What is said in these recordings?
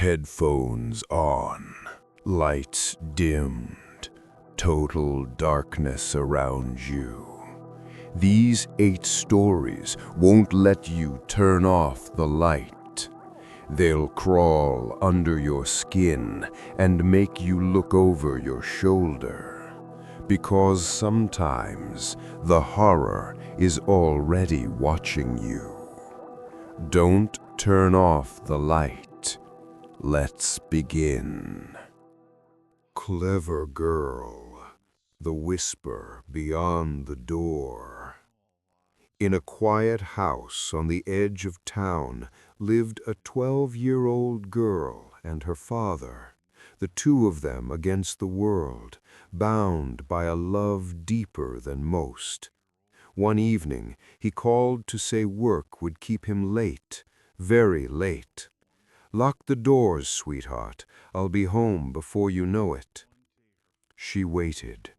Headphones on, lights dimmed, total darkness around you. These 8 stories won't let you turn off the light. They'll crawl under your skin and make you look over your shoulder. Because sometimes the horror is already watching you. Don't turn off the light. Let's begin. Clever girl, the whisper beyond the door. In a quiet house on the edge of town lived a 12-year-old girl and her father, the two of them against the world, bound by a love deeper than most. One evening, he called to say work would keep him late, very late. "Lock the doors, sweetheart. I'll be home before you know it." She waited.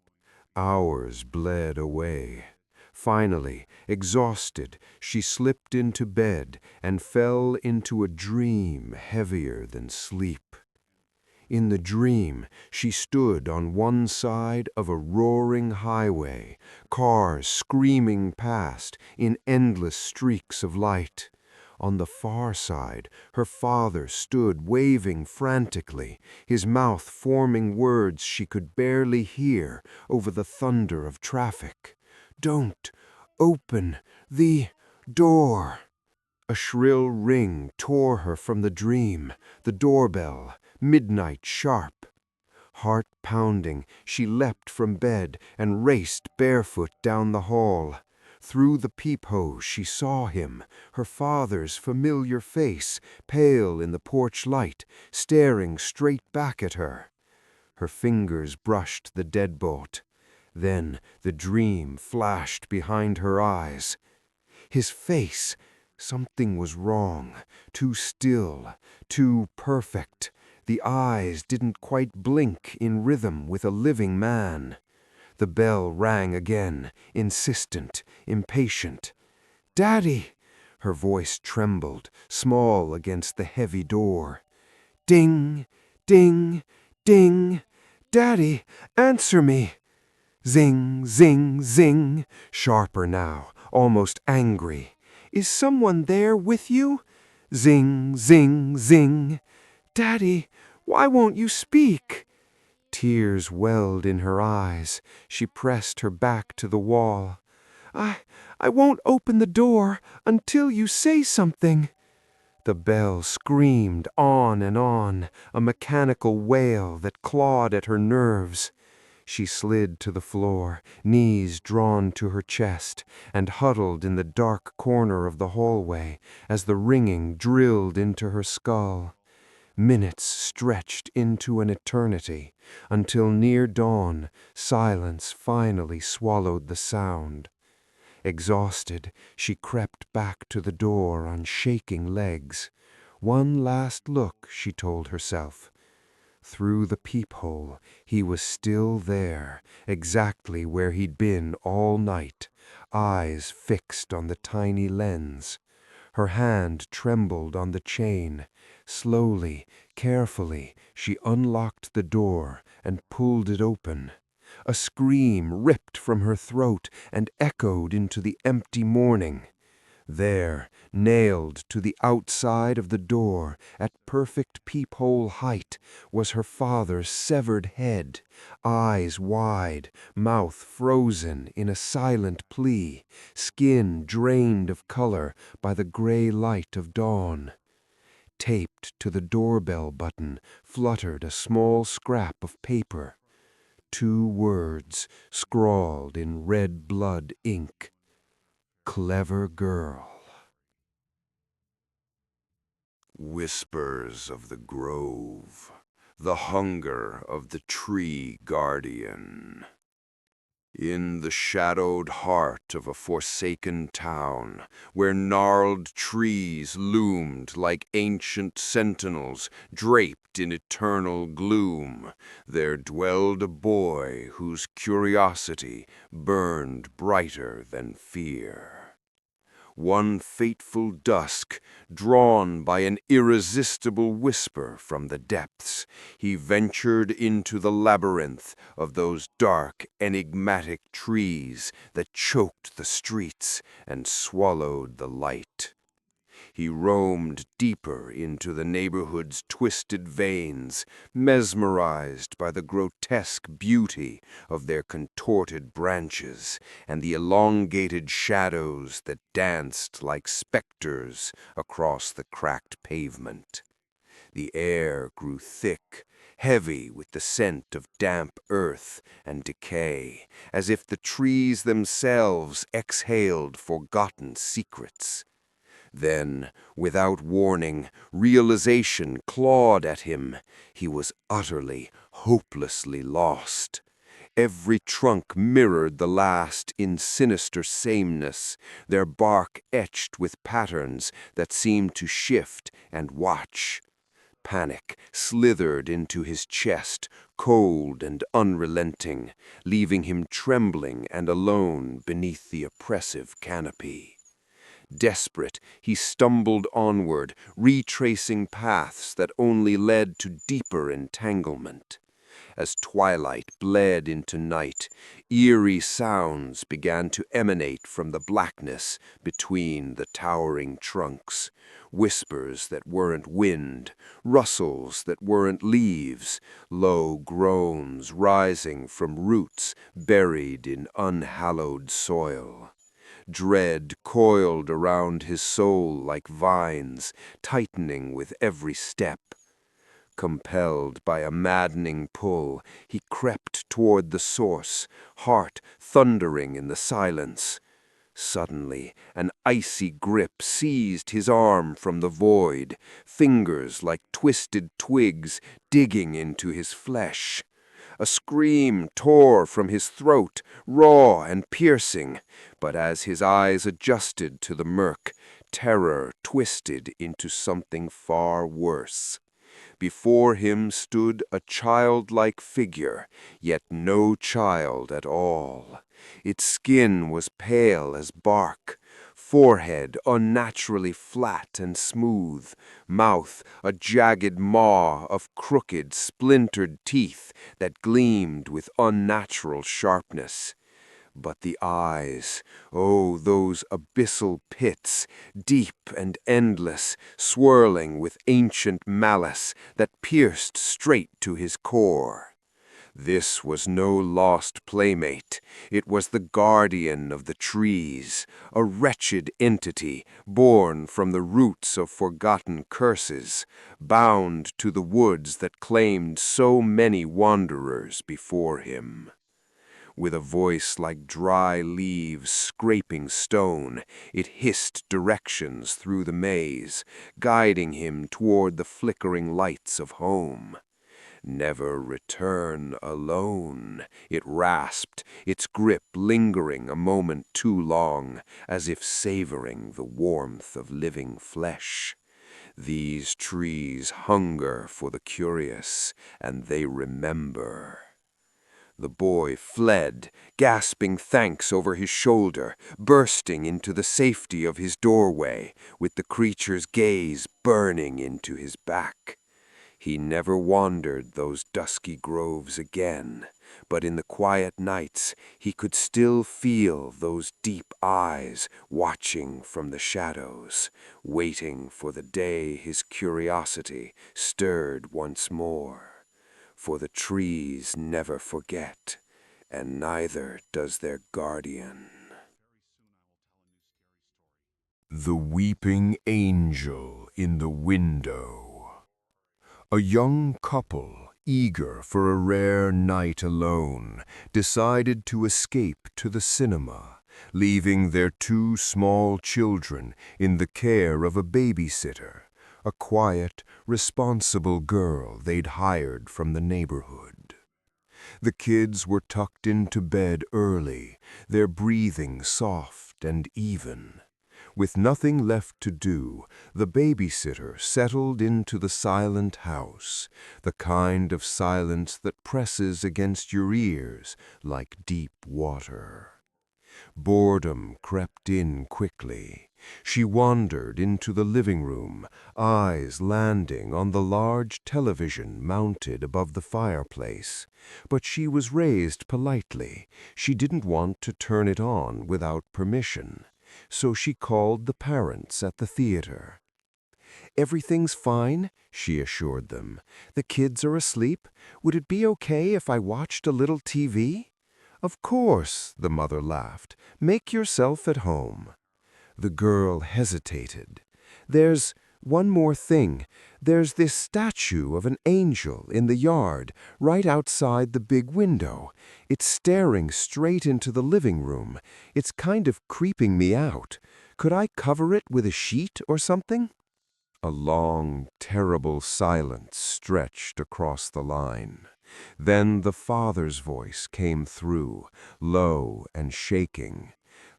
Hours bled away. Finally, exhausted, she slipped into bed and fell into a dream heavier than sleep. In the dream, she stood on one side of a roaring highway, cars screaming past in endless streaks of light. On the far side, her father stood waving frantically, his mouth forming words she could barely hear over the thunder of traffic. "Don't open the door." A shrill ring tore her from the dream, the doorbell, midnight sharp. Heart pounding, she leapt from bed and raced barefoot down the hall. Through the peephole she saw him, her father's familiar face, pale in the porch light, staring straight back at her. Her fingers brushed the deadbolt. Then the dream flashed behind her eyes. His face, something was wrong, too still, too perfect. The eyes didn't quite blink in rhythm with a living man. The bell rang again, insistent, impatient. "Daddy!" Her voice trembled, small against the heavy door. "Ding, ding, ding! Daddy, answer me!" Zing, zing, zing, sharper now, almost angry. "Is someone there with you?" Zing, zing, zing. "Daddy, why won't you speak?" Tears welled in her eyes. She pressed her back to the wall. I won't open the door until you say something." The bell screamed on and on, a mechanical wail that clawed at her nerves. She slid to the floor, knees drawn to her chest, and huddled in the dark corner of the hallway as the ringing drilled into her skull. Minutes stretched into an eternity, until near dawn, silence finally swallowed the sound. Exhausted, she crept back to the door on shaking legs. One last look, she told herself. Through the peephole, he was still there, exactly where he'd been all night, eyes fixed on the tiny lens. Her hand trembled on the chain. Slowly, carefully, she unlocked the door and pulled it open. A scream ripped from her throat and echoed into the empty morning. There, nailed to the outside of the door, at perfect peephole height, was her father's severed head, eyes wide, mouth frozen in a silent plea, skin drained of color by the gray light of dawn. Taped to the doorbell button fluttered a small scrap of paper. 2 words scrawled in red blood ink. "Clever girl." Whispers of the grove, the hunger of the tree guardian. In the shadowed heart of a forsaken town, where gnarled trees loomed like ancient sentinels draped in eternal gloom, there dwelled a boy whose curiosity burned brighter than fear. One fateful dusk, drawn by an irresistible whisper from the depths, he ventured into the labyrinth of those dark, enigmatic trees that choked the streets and swallowed the light. He roamed deeper into the neighborhood's twisted veins, mesmerized by the grotesque beauty of their contorted branches and the elongated shadows that danced like specters across the cracked pavement. The air grew thick, heavy with the scent of damp earth and decay, as if the trees themselves exhaled forgotten secrets. Then, without warning, realization clawed at him. He was utterly, hopelessly lost. Every trunk mirrored the last in sinister sameness, their bark etched with patterns that seemed to shift and watch. Panic slithered into his chest, cold and unrelenting, leaving him trembling and alone beneath the oppressive canopy. Desperate, he stumbled onward, retracing paths that only led to deeper entanglement. As twilight bled into night, eerie sounds began to emanate from the blackness between the towering trunks. Whispers that weren't wind, rustles that weren't leaves, low groans rising from roots buried in unhallowed soil. Dread coiled around his soul like vines, tightening with every step. Compelled by a maddening pull, he crept toward the source, heart thundering in the silence. Suddenly, an icy grip seized his arm from the void, fingers like twisted twigs digging into his flesh. A scream tore from his throat, raw and piercing, but as his eyes adjusted to the murk, terror twisted into something far worse. Before him stood a childlike figure, yet no child at all. Its skin was pale as bark, forehead unnaturally flat and smooth, mouth a jagged maw of crooked, splintered teeth that gleamed with unnatural sharpness. But the eyes, oh, those abyssal pits, deep and endless, swirling with ancient malice that pierced straight to his core. This was no lost playmate. It was the guardian of the trees, a wretched entity born from the roots of forgotten curses, bound to the woods that claimed so many wanderers before him. With a voice like dry leaves scraping stone, it hissed directions through the maze, guiding him toward the flickering lights of home. Never return alone, it rasped, its grip lingering a moment too long, as if savoring the warmth of living flesh. These trees hunger for the curious, and they remember. The boy fled, gasping thanks over his shoulder, bursting into the safety of his doorway, with the creature's gaze burning into his back. He never wandered those dusky groves again, but in the quiet nights he could still feel those deep eyes watching from the shadows, waiting for the day his curiosity stirred once more. For the trees never forget, and neither does their guardian. The Weeping Angel in the Window. A young couple, eager for a rare night alone, decided to escape to the cinema, leaving their two small children in the care of a babysitter, a quiet, responsible girl they'd hired from the neighborhood. The kids were tucked into bed early, their breathing soft and even. With nothing left to do, the babysitter settled into the silent house, the kind of silence that presses against your ears like deep water. Boredom crept in quickly. She wandered into the living room, eyes landing on the large television mounted above the fireplace. But she was raised politely. She didn't want to turn it on without permission. So she called the parents at the theater. "Everything's fine," she assured them. "The kids are asleep. Would it be okay if I watched a little TV?" "Of course," the mother laughed. "Make yourself at home." The girl hesitated. "There's one more thing. There's this statue of an angel in the yard, right outside the big window. It's staring straight into the living room. It's kind of creeping me out. Could I cover it with a sheet or something?" A long, terrible silence stretched across the line. Then the father's voice came through, low and shaking.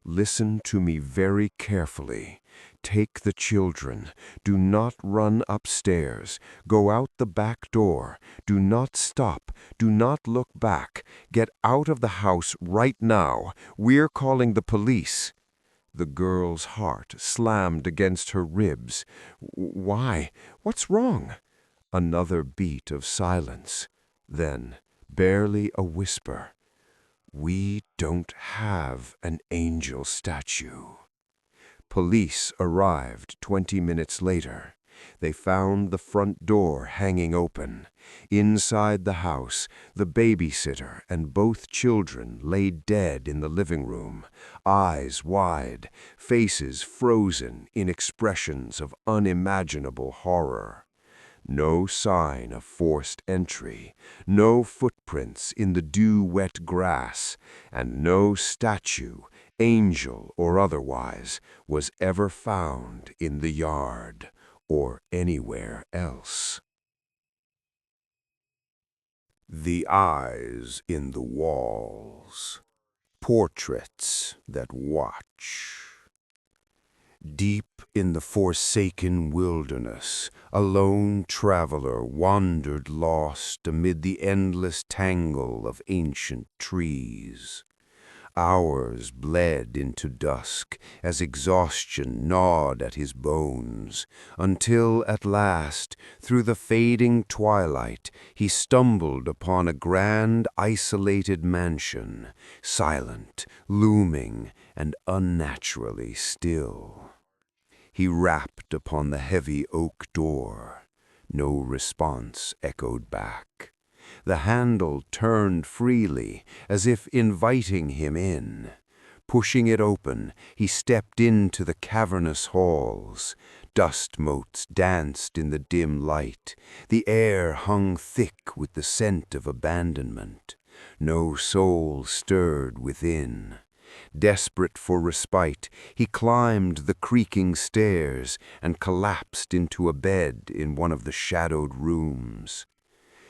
"Listen to me very carefully. Take the children. Do not run upstairs. Go out the back door. Do not stop. Do not look back. Get out of the house right now. We're calling the police." The girl's heart slammed against her ribs. "Why? What's wrong?" Another beat of silence. Then, barely a whisper, "We don't have an angel statue." Police arrived 20 minutes later. They found the front door hanging open. Inside the house, the babysitter and both children lay dead in the living room, eyes wide, faces frozen in expressions of unimaginable horror. No sign of forced entry, no footprints in the dew-wet grass, and no statue, angel or otherwise, was ever found in the yard or anywhere else. The eyes in the walls. Portraits that watch. Deep in the forsaken wilderness, a lone traveler wandered lost amid the endless tangle of ancient trees. Hours bled into dusk as exhaustion gnawed at his bones, until at last, through the fading twilight, he stumbled upon a grand, isolated mansion, silent, looming, and unnaturally still. He rapped upon the heavy oak door. No response echoed back. The handle turned freely, as if inviting him in. Pushing it open, he stepped into the cavernous halls. Dust motes danced in the dim light. The air hung thick with the scent of abandonment. No soul stirred within. Desperate for respite, he climbed the creaking stairs and collapsed into a bed in one of the shadowed rooms.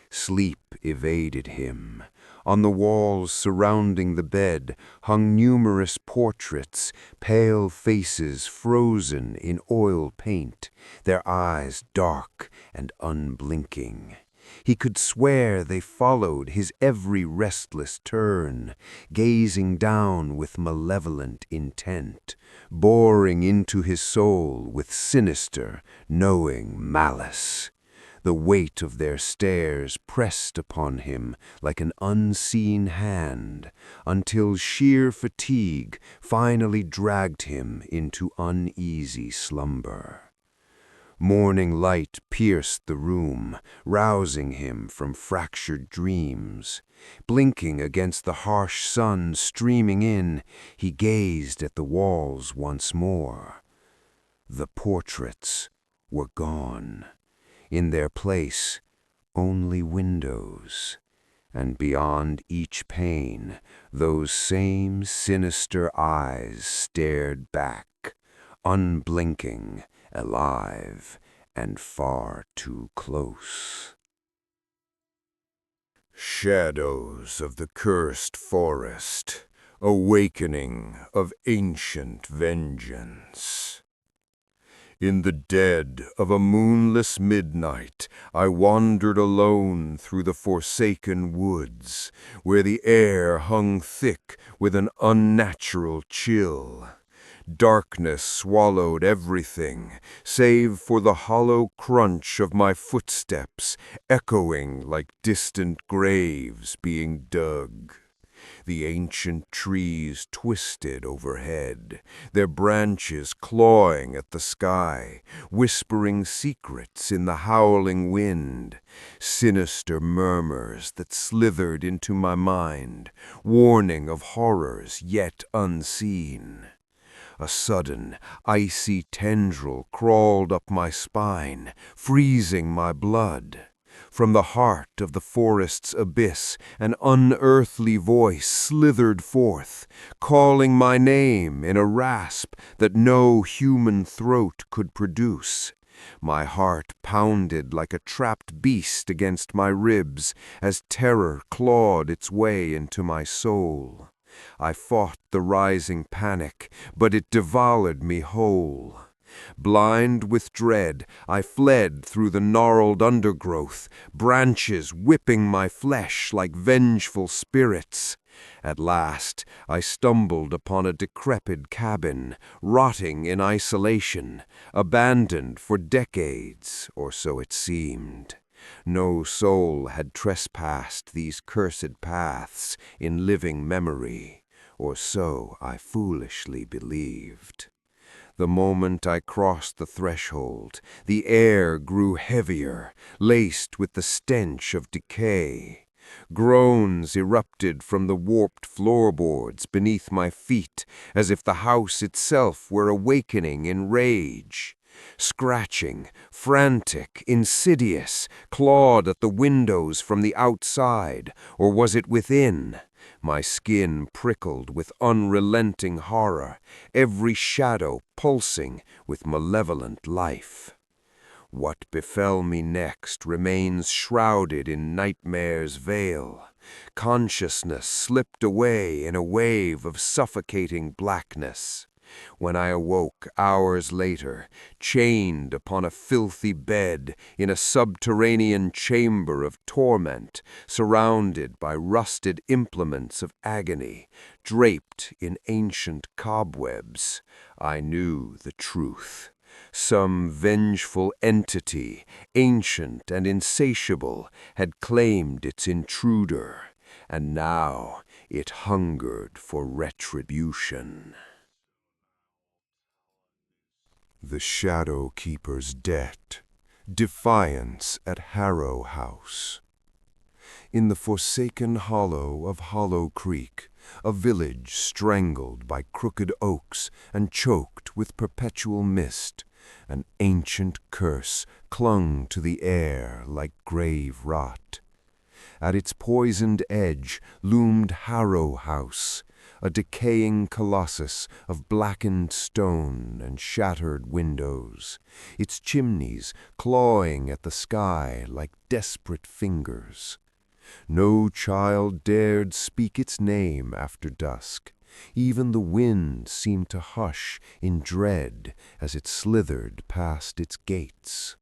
Sleep evaded him. On the walls surrounding the bed hung numerous portraits, pale faces frozen in oil paint, their eyes dark and unblinking. He could swear they followed his every restless turn, gazing down with malevolent intent, boring into his soul with sinister, knowing malice. The weight of their stares pressed upon him like an unseen hand, until sheer fatigue finally dragged him into uneasy slumber. Morning light pierced the room, rousing him from fractured dreams. Blinking against the harsh sun streaming in, he gazed at the walls once more. The portraits were gone. In their place, only windows. And beyond each pane, those same sinister eyes stared back, unblinking, alive, and far too close. Shadows of the cursed forest, awakening of ancient vengeance. In the dead of a moonless midnight, I wandered alone through the forsaken woods, where the air hung thick with an unnatural chill. Darkness swallowed everything, save for the hollow crunch of my footsteps, echoing like distant graves being dug. The ancient trees twisted overhead, their branches clawing at the sky, whispering secrets in the howling wind, sinister murmurs that slithered into my mind, warning of horrors yet unseen. A sudden, icy tendril crawled up my spine, freezing my blood. From the heart of the forest's abyss, an unearthly voice slithered forth, calling my name in a rasp that no human throat could produce. My heart pounded like a trapped beast against my ribs as terror clawed its way into my soul. I fought the rising panic, but it devoured me whole. Blind with dread, I fled through the gnarled undergrowth, branches whipping my flesh like vengeful spirits. At last, I stumbled upon a decrepit cabin, rotting in isolation, abandoned for decades, or so it seemed. No soul had trespassed these cursed paths in living memory, or so I foolishly believed. The moment I crossed the threshold, the air grew heavier, laced with the stench of decay. Groans erupted from the warped floorboards beneath my feet, as if the house itself were awakening in rage. Scratching, frantic, insidious, clawed at the windows from the outside, or was it within? My skin prickled with unrelenting horror, every shadow pulsing with malevolent life. What befell me next remains shrouded in nightmare's veil. Consciousness slipped away in a wave of suffocating blackness. When I awoke hours later, chained upon a filthy bed in a subterranean chamber of torment, surrounded by rusted implements of agony, draped in ancient cobwebs, I knew the truth. Some vengeful entity, ancient and insatiable, had claimed its intruder, and now it hungered for retribution. The Shadow Keeper's Debt. Defiance at Harrow House. In the forsaken hollow of Hollow Creek, a village strangled by crooked oaks and choked with perpetual mist, an ancient curse clung to the air like grave rot. At its poisoned edge loomed Harrow House, a decaying colossus of blackened stone and shattered windows, its chimneys clawing at the sky like desperate fingers. No child dared speak its name after dusk. Even the wind seemed to hush in dread as it slithered past its gates.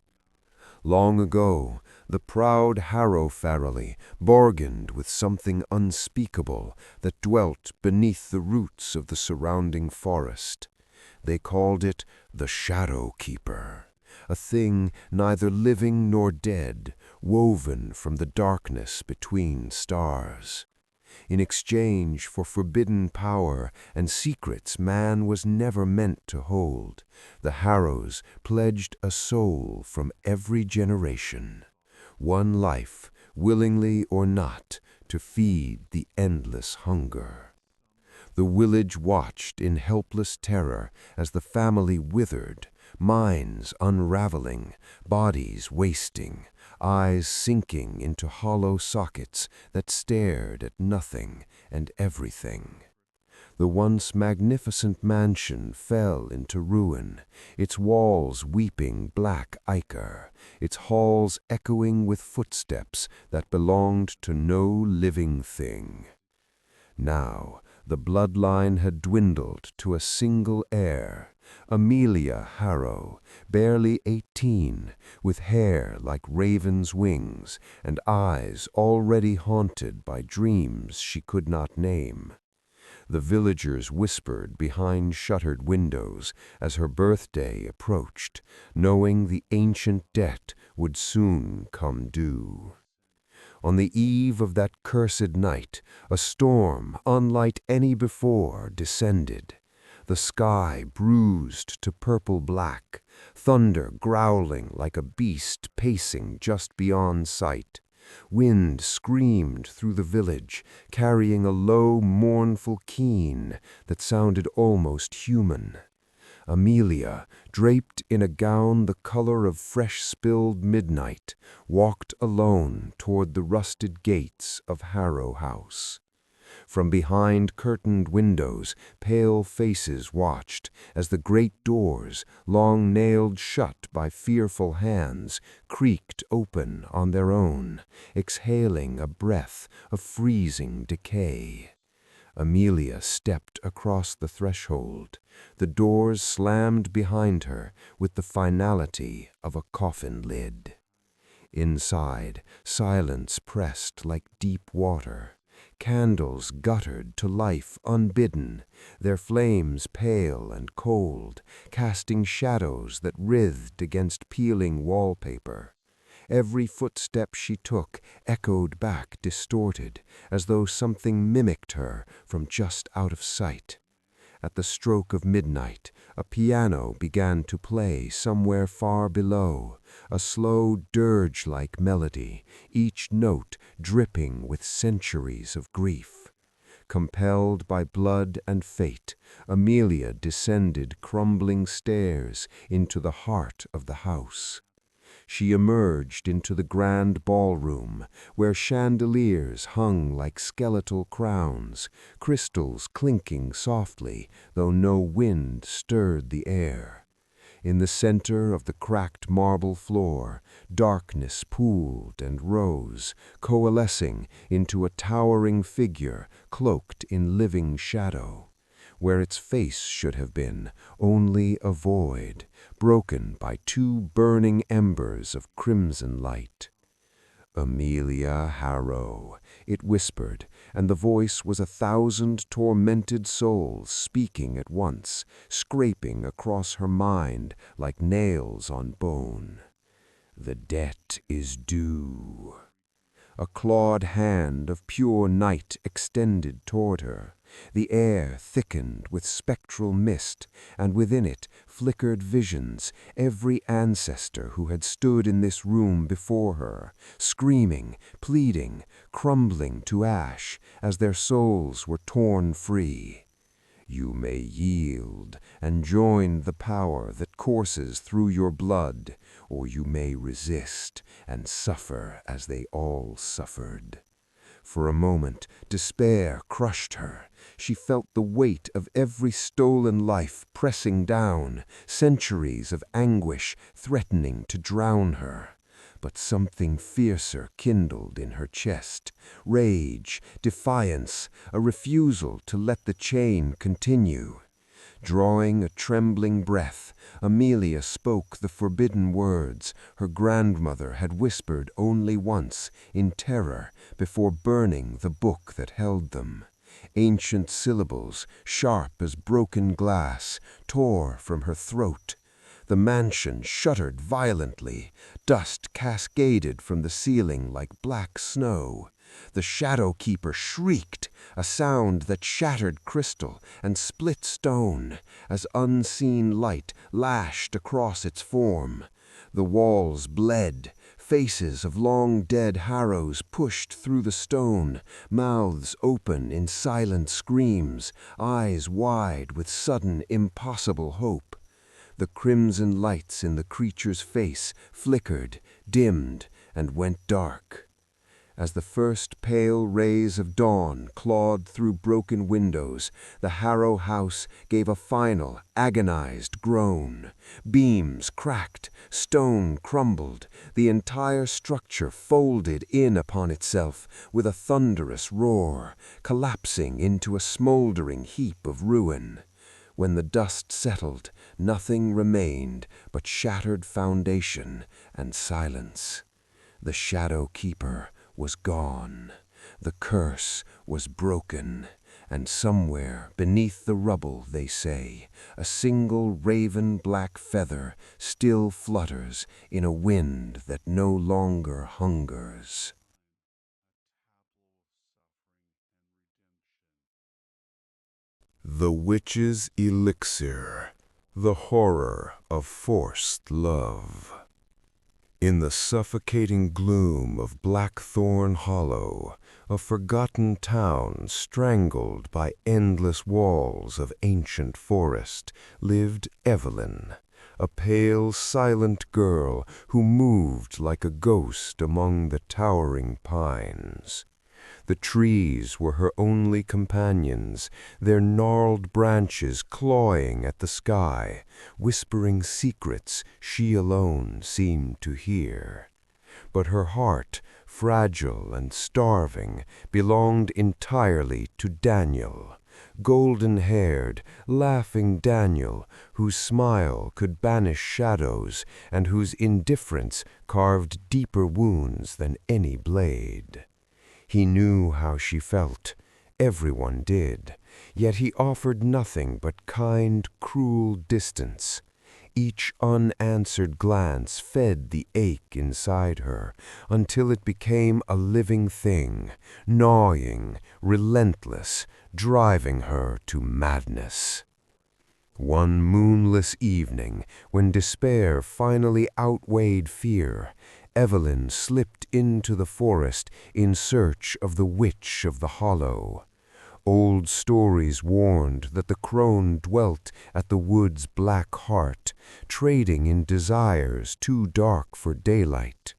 Long ago, the proud Harrow family bargained with something unspeakable that dwelt beneath the roots of the surrounding forest. They called it the Shadow Keeper, a thing neither living nor dead, woven from the darkness between stars. In exchange for forbidden power and secrets man was never meant to hold, the Harrows pledged a soul from every generation, one life, willingly or not, to feed the endless hunger. The village watched in helpless terror as the family withered, minds unraveling, bodies wasting, eyes sinking into hollow sockets that stared at nothing and everything. The once magnificent mansion fell into ruin, its walls weeping black ichor, its halls echoing with footsteps that belonged to no living thing. Now, the bloodline had dwindled to a single heir, Amelia Harrow, barely 18, with hair like raven's wings and eyes already haunted by dreams she could not name. The villagers whispered behind shuttered windows as her birthday approached, knowing the ancient debt would soon come due. On the eve of that cursed night, a storm unlike any before descended. The sky bruised to purple black, thunder growling like a beast pacing just beyond sight. Wind screamed through the village, carrying a low, mournful keen that sounded almost human. Amelia, draped in a gown the color of fresh-spilled midnight, walked alone toward the rusted gates of Harrow House. From behind curtained windows, pale faces watched as the great doors, long nailed shut by fearful hands, creaked open on their own, exhaling a breath of freezing decay. Amelia stepped across the threshold. The doors slammed behind her with the finality of a coffin lid. Inside, silence pressed like deep water. Candles guttered to life unbidden, their flames pale and cold, casting shadows that writhed against peeling wallpaper. Every footstep she took echoed back distorted, as though something mimicked her from just out of sight. At the stroke of midnight, a piano began to play somewhere far below, a slow dirge-like melody, each note dripping with centuries of grief. Compelled by blood and fate, Amelia descended crumbling stairs into the heart of the house. She emerged into the grand ballroom, where chandeliers hung like skeletal crowns, crystals clinking softly, though no wind stirred the air. In the center of the cracked marble floor, darkness pooled and rose, coalescing into a towering figure cloaked in living shadow. Where its face should have been, only a void, broken by two burning embers of crimson light. "Amelia Harrow," it whispered, and the voice was 1,000 tormented souls speaking at once, scraping across her mind like nails on bone. "The debt is due." A clawed hand of pure night extended toward her. The air thickened with spectral mist, and within it flickered visions, every ancestor who had stood in this room before her, screaming, pleading, crumbling to ash as their souls were torn free. You may yield and join the power that courses through your blood, or you may resist and suffer as they all suffered. For a moment, despair crushed her. She felt the weight of every stolen life pressing down, centuries of anguish threatening to drown her. But something fiercer kindled in her chest. Rage, defiance, a refusal to let the chain continue. Drawing a trembling breath, Amelia spoke the forbidden words her grandmother had whispered only once, in terror, before burning the book that held them. Ancient syllables, sharp as broken glass, tore from her throat. The mansion shuddered violently. Dust cascaded from the ceiling like black snow. The Shadow Keeper shrieked, a sound that shattered crystal and split stone, as unseen light lashed across its form. The walls bled. Faces of long-dead Harrows pushed through the stone, mouths open in silent screams, eyes wide with sudden, impossible hope. The crimson lights in the creature's face flickered, dimmed, and went dark. As the first pale rays of dawn clawed through broken windows, the Harrow house gave a final, agonized groan. Beams cracked, stone crumbled, the entire structure folded in upon itself with a thunderous roar, collapsing into a smoldering heap of ruin. When the dust settled, nothing remained but shattered foundation and silence. The Shadow Keeper was gone. The curse was broken, and somewhere beneath the rubble, they say, a single raven-black feather still flutters in a wind that no longer hungers. The Witch's Elixir, the Horror of Forced Love. In the suffocating gloom of Blackthorn Hollow, a forgotten town strangled by endless walls of ancient forest, lived Evelyn, a pale, silent girl who moved like a ghost among the towering pines. The trees were her only companions, their gnarled branches clawing at the sky, whispering secrets she alone seemed to hear. But her heart, fragile and starving, belonged entirely to Daniel, golden-haired, laughing Daniel, whose smile could banish shadows and whose indifference carved deeper wounds than any blade. He knew how she felt. Everyone did. Yet he offered nothing but kind, cruel distance. Each unanswered glance fed the ache inside her until it became a living thing, gnawing, relentless, driving her to madness. One moonless evening, when despair finally outweighed fear, Evelyn slipped into the forest in search of the Witch of the Hollow. Old stories warned that the crone dwelt at the wood's black heart, trading in desires too dark for daylight.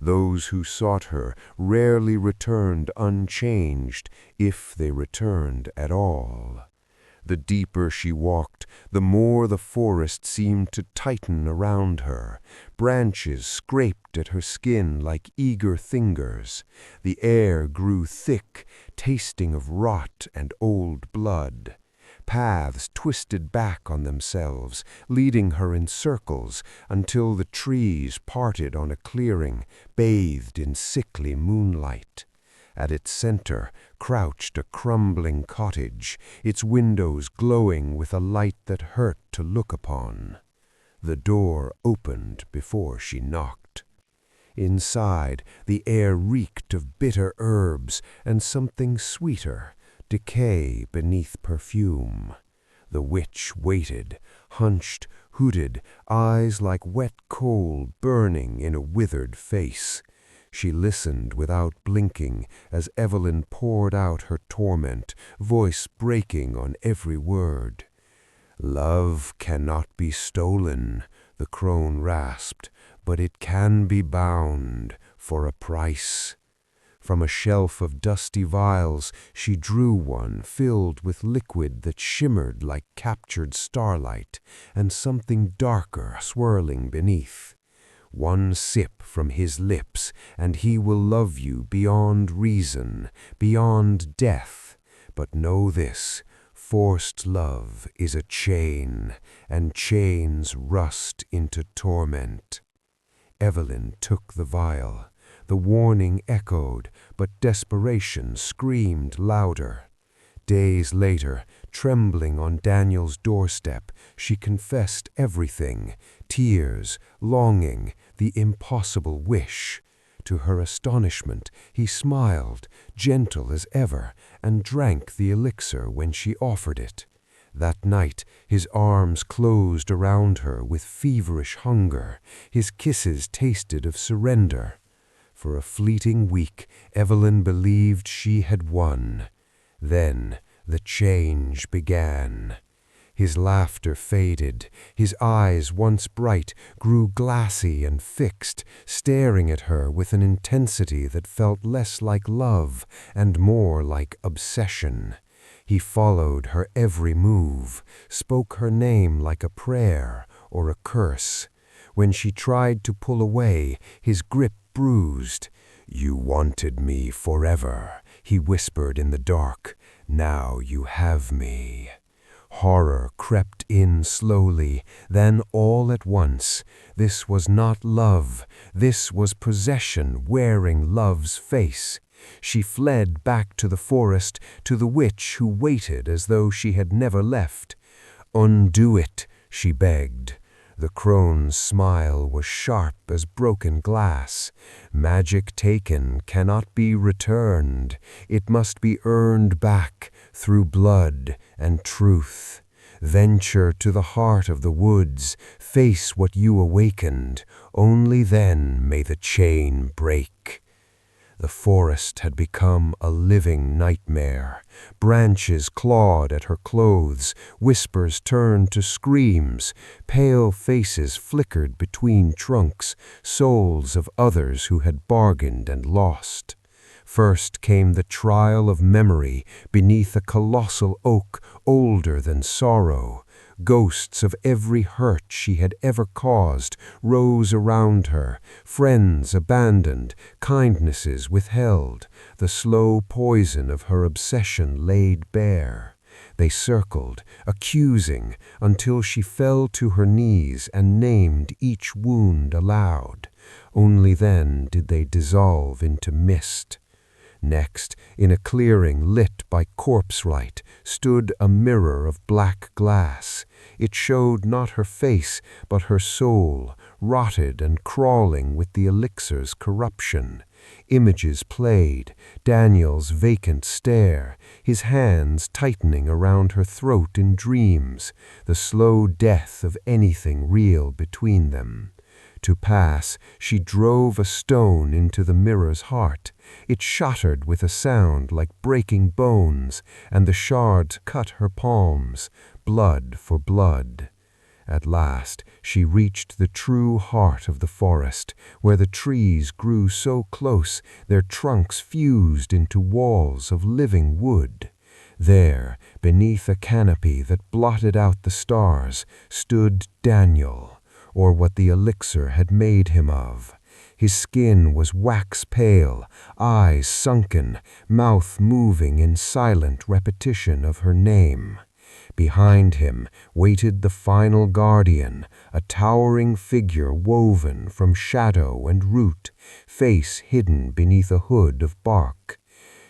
Those who sought her rarely returned unchanged, if they returned at all. The deeper she walked, the more the forest seemed to tighten around her. Branches scraped at her skin like eager fingers. The air grew thick, tasting of rot and old blood. Paths twisted back on themselves, leading her in circles until the trees parted on a clearing, bathed in sickly moonlight. At its center crouched a crumbling cottage, its windows glowing with a light that hurt to look upon. The door opened before she knocked. Inside, the air reeked of bitter herbs and something sweeter, decay beneath perfume. The witch waited, hunched, hooded, eyes like wet coal burning in a withered face. She listened without blinking as Evelyn poured out her torment, voice breaking on every word. "Love cannot be stolen," the crone rasped, "but it can be bound for a price." From a shelf of dusty vials she drew one filled with liquid that shimmered like captured starlight, and something darker swirling beneath. One sip from his lips, and he will love you beyond reason, beyond death. But know this, forced love is a chain, and chains rust into torment. Evelyn took the vial. The warning echoed, but desperation screamed louder. Days later, trembling on Daniel's doorstep, she confessed everything, tears, longing, the impossible wish. To her astonishment, he smiled, gentle as ever, and drank the elixir when she offered it. That night, his arms closed around her with feverish hunger, his kisses tasted of surrender. For a fleeting week, Evelyn believed she had won. Then the change began. His laughter faded. His eyes, once bright, grew glassy and fixed, staring at her with an intensity that felt less like love and more like obsession. He followed her every move, spoke her name like a prayer or a curse. When she tried to pull away, his grip bruised. "You wanted me forever," he whispered in the dark. "Now you have me." Horror crept in slowly, then all at once. This was not love. This was possession wearing love's face. She fled back to the forest, to the witch who waited as though she had never left. "Undo it," she begged. The crone's smile was sharp as broken glass. Magic taken cannot be returned. It must be earned back through blood and truth. Venture to the heart of the woods. Face what you awakened. Only then may the chain break. The forest had become a living nightmare. Branches clawed at her clothes, whispers turned to screams, pale faces flickered between trunks, souls of others who had bargained and lost. First came the trial of memory beneath a colossal oak older than sorrow. Ghosts of every hurt she had ever caused rose around her, friends abandoned, kindnesses withheld, the slow poison of her obsession laid bare. They circled, accusing, until she fell to her knees and named each wound aloud. Only then did they dissolve into mist. Next, in a clearing lit by corpse light, stood a mirror of black glass. It showed not her face, but her soul, rotted and crawling with the elixir's corruption. Images played, Daniel's vacant stare, his hands tightening around her throat in dreams, the slow death of anything real between them. To pass, she drove a stone into the mirror's heart. It shattered with a sound like breaking bones, and the shards cut her palms, blood for blood. At last, she reached the true heart of the forest, where the trees grew so close their trunks fused into walls of living wood. There, beneath a canopy that blotted out the stars, stood Daniel, or what the elixir had made him of. His skin was wax pale, eyes sunken, mouth moving in silent repetition of her name. Behind him waited the final guardian, a towering figure woven from shadow and root, face hidden beneath a hood of bark.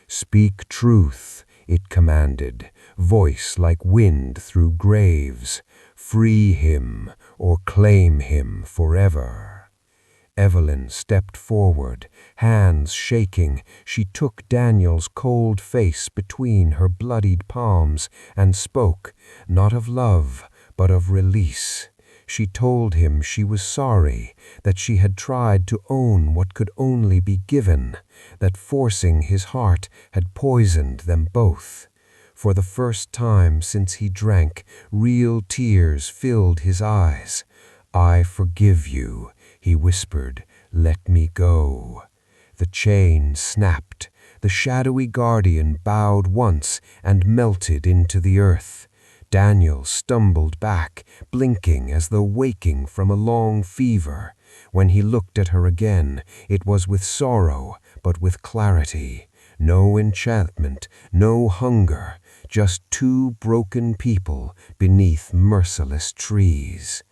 "Speak truth," it commanded, voice like wind through graves. "Free him or claim him forever." Evelyn stepped forward, hands shaking. She took Daniel's cold face between her bloodied palms and spoke, not of love, but of release. She told him she was sorry, that she had tried to own what could only be given, that forcing his heart had poisoned them both. For the first time since he drank, real tears filled his eyes. "I forgive you," he whispered. "Let me go." The chain snapped. The shadowy guardian bowed once and melted into the earth. Daniel stumbled back, blinking as though waking from a long fever. When he looked at her again, it was with sorrow, but with clarity. No enchantment, no hunger, just two broken people beneath merciless trees.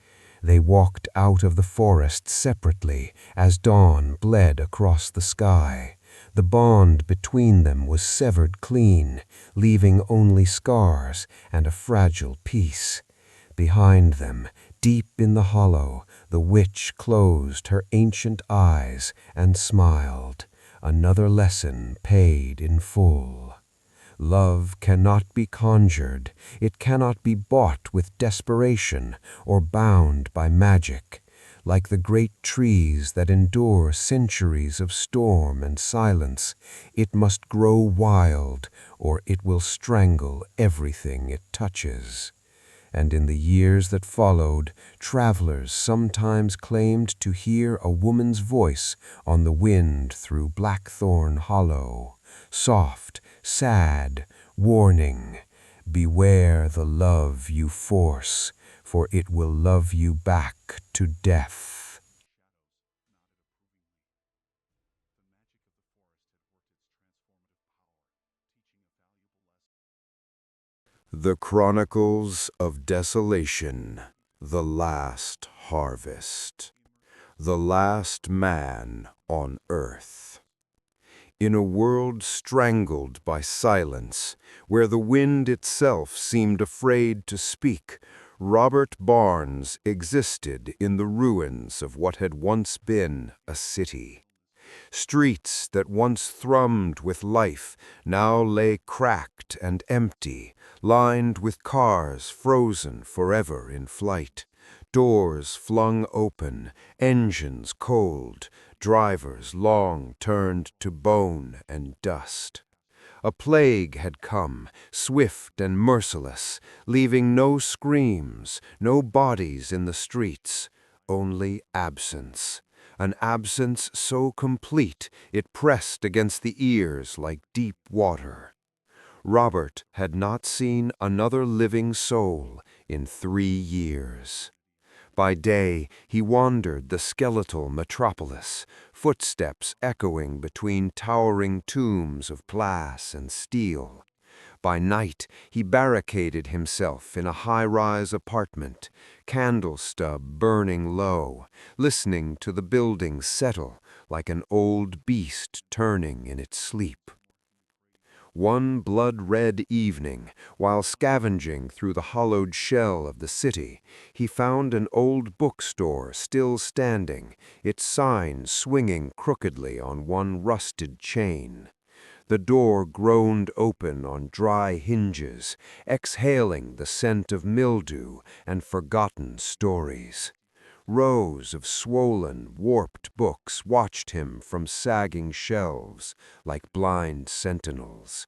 They walked out of the forest separately as dawn bled across the sky. The bond between them was severed clean, leaving only scars and a fragile peace. Behind them, deep in the hollow, the witch closed her ancient eyes and smiled. Another lesson paid in full. Love cannot be conjured. It cannot be bought with desperation or bound by magic. Like the great trees that endure centuries of storm and silence, it must grow wild or it will strangle everything it touches. And in the years that followed, travelers sometimes claimed to hear a woman's voice on the wind through Blackthorn Hollow. Soft, sad, warning, beware the love you force, for it will love you back to death. The Chronicles of Desolation, the Last Harvest, the Last Man on Earth. In a world strangled by silence, where the wind itself seemed afraid to speak, Robert Barnes existed in the ruins of what had once been a city. Streets that once thrummed with life now lay cracked and empty, lined with cars frozen forever in flight, doors flung open, engines cold, drivers long turned to bone and dust. A plague had come, swift and merciless, leaving no screams, no bodies in the streets, only absence. An absence so complete it pressed against the ears like deep water. Robert had not seen another living soul in 3 years. By day he wandered the skeletal metropolis, footsteps echoing between towering tombs of glass and steel. By night he barricaded himself in a high-rise apartment, candle stub burning low, listening to the buildings settle like an old beast turning in its sleep. One blood-red evening, while scavenging through the hollowed shell of the city, he found an old bookstore still standing, its sign swinging crookedly on one rusted chain. The door groaned open on dry hinges, exhaling the scent of mildew and forgotten stories. Rows of swollen, warped books watched him from sagging shelves like blind sentinels.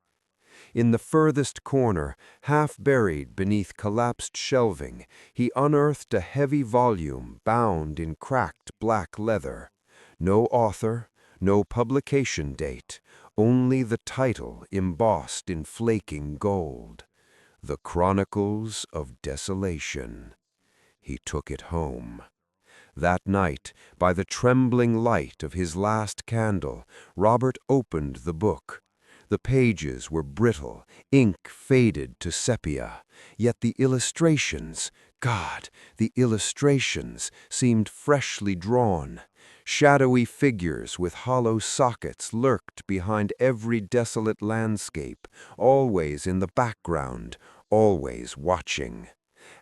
In the furthest corner, half buried beneath collapsed shelving, he unearthed a heavy volume bound in cracked black leather. No author, no publication date, only the title embossed in flaking gold. The Chronicles of Desolation. He took it home. That night, by the trembling light of his last candle, Robert opened the book. The pages were brittle, ink faded to sepia, yet the illustrations, God, the illustrations seemed freshly drawn. Shadowy figures with hollow sockets lurked behind every desolate landscape, always in the background, always watching.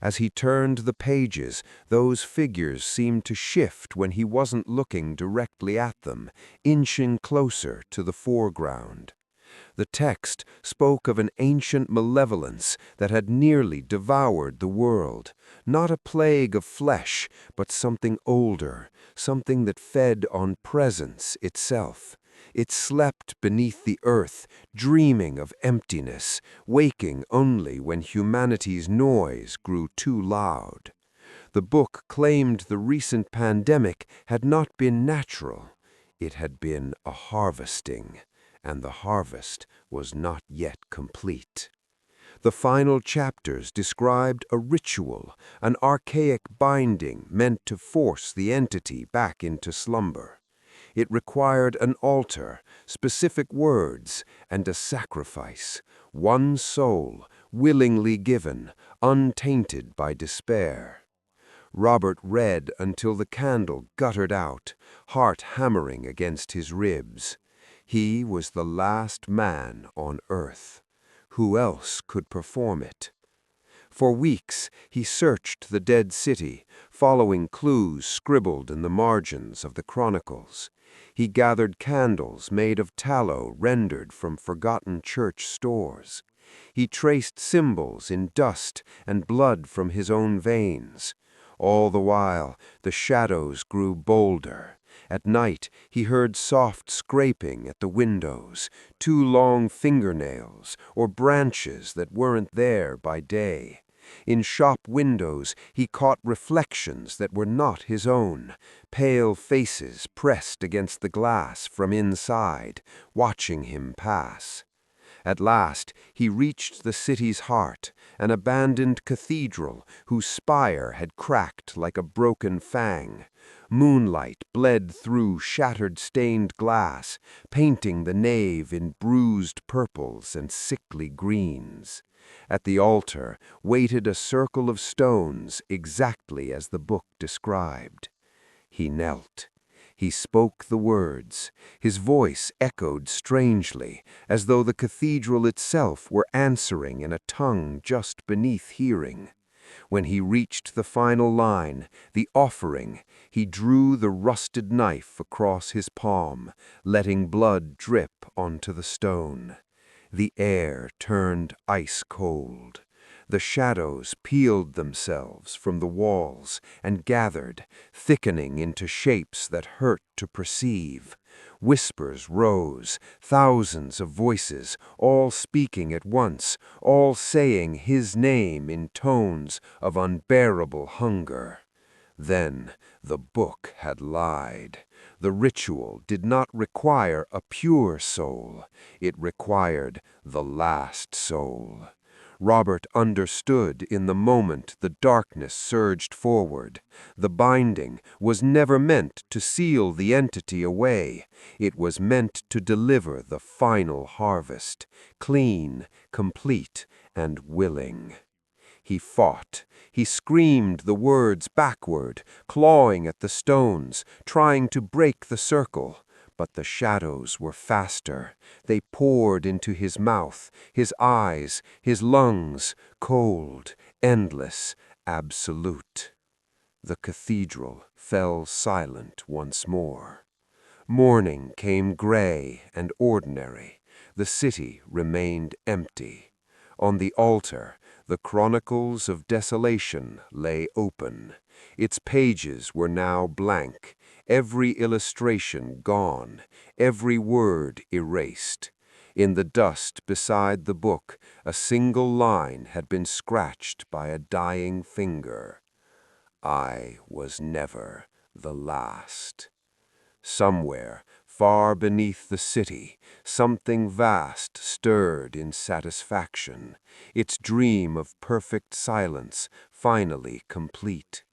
As he turned the pages, those figures seemed to shift when he wasn't looking directly at them, inching closer to the foreground. The text spoke of an ancient malevolence that had nearly devoured the world, not a plague of flesh, but something older, something that fed on presence itself. It slept beneath the earth, dreaming of emptiness, waking only when humanity's noise grew too loud. The book claimed the recent pandemic had not been natural. It had been a harvesting, and the harvest was not yet complete. The final chapters described a ritual, an archaic binding meant to force the entity back into slumber. It required an altar, specific words, and a sacrifice, one soul, willingly given, untainted by despair. Robert read until the candle guttered out, heart hammering against his ribs. He was the last man on earth. Who else could perform it? For weeks he searched the dead city, following clues scribbled in the margins of the chronicles. He gathered candles made of tallow rendered from forgotten church stores. He traced symbols in dust and blood from his own veins. All the while, the shadows grew bolder. At night, he heard soft scraping at the windows, 2 long fingernails, or branches that weren't there by day. In shop windows, he caught reflections that were not his own, pale faces pressed against the glass from inside, watching him pass. At last he reached the city's heart, an abandoned cathedral whose spire had cracked like a broken fang. Moonlight bled through shattered stained glass, painting the nave in bruised purples and sickly greens. At the altar waited a circle of stones exactly as the book described. He knelt. He spoke the words. His voice echoed strangely, as though the cathedral itself were answering in a tongue just beneath hearing. When he reached the final line, the offering, he drew the rusted knife across his palm, letting blood drip onto the stone. The air turned ice cold. The shadows peeled themselves from the walls and gathered, thickening into shapes that hurt to perceive. Whispers rose, thousands of voices, all speaking at once, all saying his name in tones of unbearable hunger. Then the book had lied. The ritual did not require a pure soul. It required the last soul. Robert understood in the moment the darkness surged forward. The binding was never meant to seal the entity away. It was meant to deliver the final harvest, clean, complete, and willing. He fought. He screamed the words backward, clawing at the stones, trying to break the circle. But the shadows were faster. They poured into his mouth, his eyes, his lungs, cold, endless, absolute. The cathedral fell silent once more. Morning came gray and ordinary. The city remained empty. On the altar, the chronicles of desolation lay open. Its pages were now blank, every illustration gone, every word erased. In the dust beside the book, a single line had been scratched by a dying finger. I was never the last. Somewhere, far beneath the city, something vast stirred in satisfaction, its dream of perfect silence finally complete.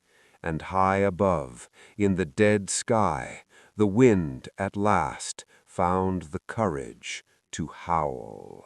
And high above, in the dead sky, the wind at last found the courage to howl.